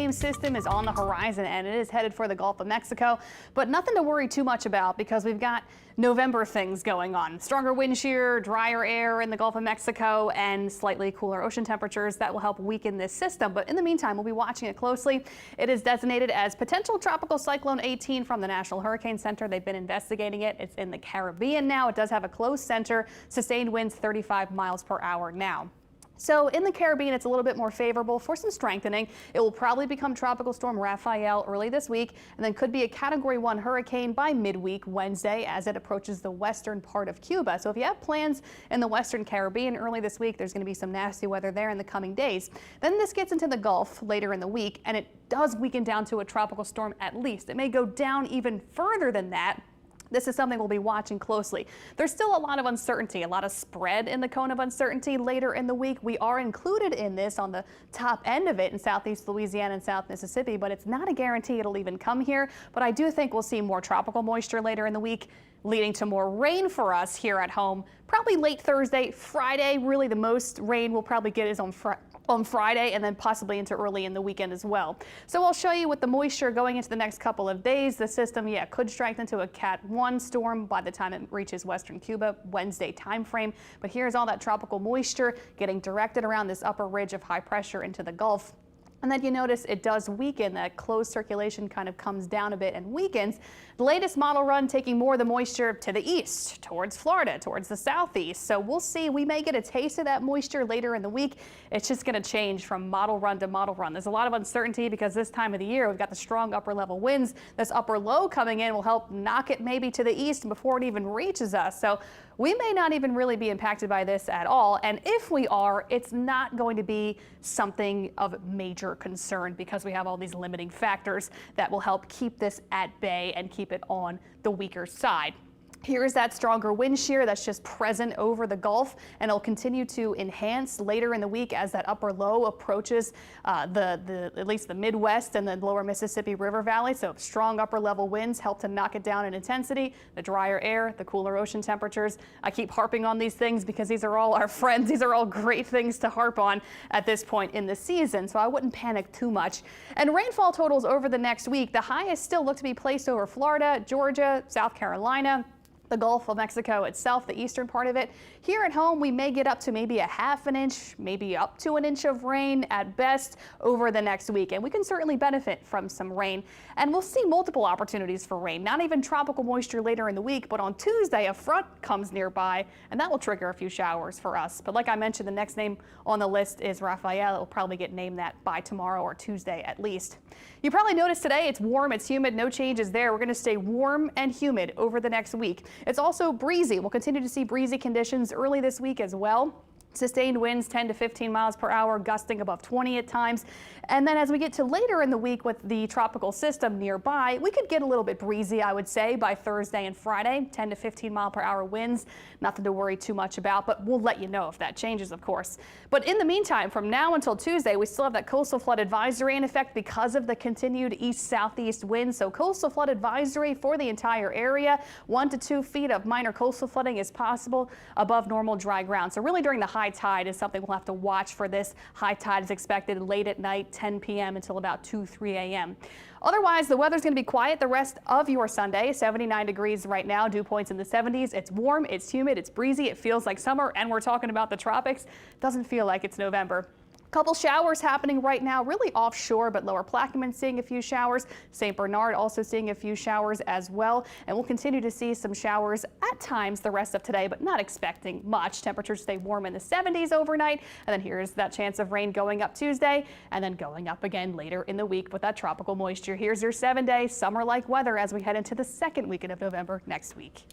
System is on the horizon and it is headed for the Gulf of Mexico, but nothing to worry too much about because we've got November things going on. Stronger wind shear, drier air in the Gulf of Mexico, and slightly cooler ocean temperatures that will help weaken this system. But in the meantime, we'll be watching it closely. It is designated as potential tropical cyclone 18 from the National Hurricane Center. They've been investigating it. It's in the Caribbean now. It does have a close center, sustained winds 35 miles per hour now. So in the Caribbean, it's a little bit more favorable for some strengthening. It will probably become Tropical Storm Rafael early this week, and then could be a Category 1 hurricane by midweek Wednesday as it approaches the western part of Cuba. So if you have plans in the western Caribbean early this week, there's going to be some nasty weather there in the coming days. Then this gets into the Gulf later in the week, and it does weaken down to a tropical storm at least. It may go down even further than that. This is something we'll be watching closely. There's still a lot of uncertainty, a lot of spread in the cone of uncertainty later in the week. We are included in this on the top end of it in southeast Louisiana and South Mississippi, but it's not a guarantee it'll even come here. But I do think we'll see more tropical moisture later in the week, leading to more rain for us here at home. Probably late Thursday, Friday. Really the most rain we'll probably get is on Friday, and then possibly into early in the weekend as well. So I'll show you with the moisture going into the next couple of days. The system, could strengthen to a Cat 1 storm by the time it reaches western Cuba Wednesday timeframe. But here's all that tropical moisture getting directed around this upper ridge of high pressure into the Gulf. And then you notice it does weaken. That closed circulation kind of comes down a bit and weakens. The latest model run taking more of the moisture to the east, towards Florida, towards the southeast. So we'll see. We may get a taste of that moisture later in the week. It's just going to change from model run to model run. There's a lot of uncertainty because this time of the year we've got the strong upper level winds. This upper low coming in will help knock it maybe to the east before it even reaches us. So we may not even really be impacted by this at all. And if we are, it's not going to be something of major concern because we have all these limiting factors that will help keep this at bay and keep it on the weaker side. Here's that stronger wind shear that's just present over the Gulf, and it'll continue to enhance later in the week as that upper low approaches at least the Midwest and the lower Mississippi River Valley. So strong upper level winds help to knock it down in intensity. The drier air, the cooler ocean temperatures. I keep harping on these things because these are all our friends. These are all great things to harp on at this point in the season, so I wouldn't panic too much. And rainfall totals over the next week, the highest still look to be placed over Florida, Georgia, South Carolina, the Gulf of Mexico itself, the eastern part of it. Here at home, we may get up to maybe a ½ an inch, maybe up to an inch of rain at best over the next week. And we can certainly benefit from some rain. And we'll see multiple opportunities for rain, not even tropical moisture later in the week, but on Tuesday, a front comes nearby, and that will trigger a few showers for us. But like I mentioned, the next name on the list is Rafael. It will probably get named that by tomorrow or Tuesday at least. You probably noticed today it's warm, it's humid, no changes there. We're going to stay warm and humid over the next week. It's also breezy. We'll continue to see breezy conditions early this week as well. Sustained winds 10 to 15 miles per hour, gusting above 20 at times. And then as we get to later in the week with the tropical system nearby, we could get a little bit breezy, I would say, by Thursday and Friday. 10 to 15 mile per hour winds. Nothing to worry too much about, but we'll let you know if that changes, of course. But in the meantime, from now until Tuesday, we still have that coastal flood advisory in effect because of the continued east-southeast winds. So coastal flood advisory for the entire area. 1 to 2 feet of minor coastal flooding is possible above normal dry ground. So really during the high tide is something we'll have to watch for. This high tide is expected late at night, 10 p.m. until about 3 a.m. Otherwise, the weather's going to be quiet the rest of your Sunday. 79 degrees right now, dew points in the 70s. It's warm, it's humid, it's breezy, it feels like summer, and we're talking about the tropics. Doesn't feel like it's November. Couple showers happening right now, really offshore, but Lower Plaquemine seeing a few showers. St. Bernard also seeing a few showers as well. And we'll continue to see some showers at times the rest of today, but not expecting much. Temperatures stay warm in the 70s overnight. And then here's that chance of rain going up Tuesday and then going up again later in the week with that tropical moisture. Here's your 7-day summer-like weather as we head into the second weekend of November next week.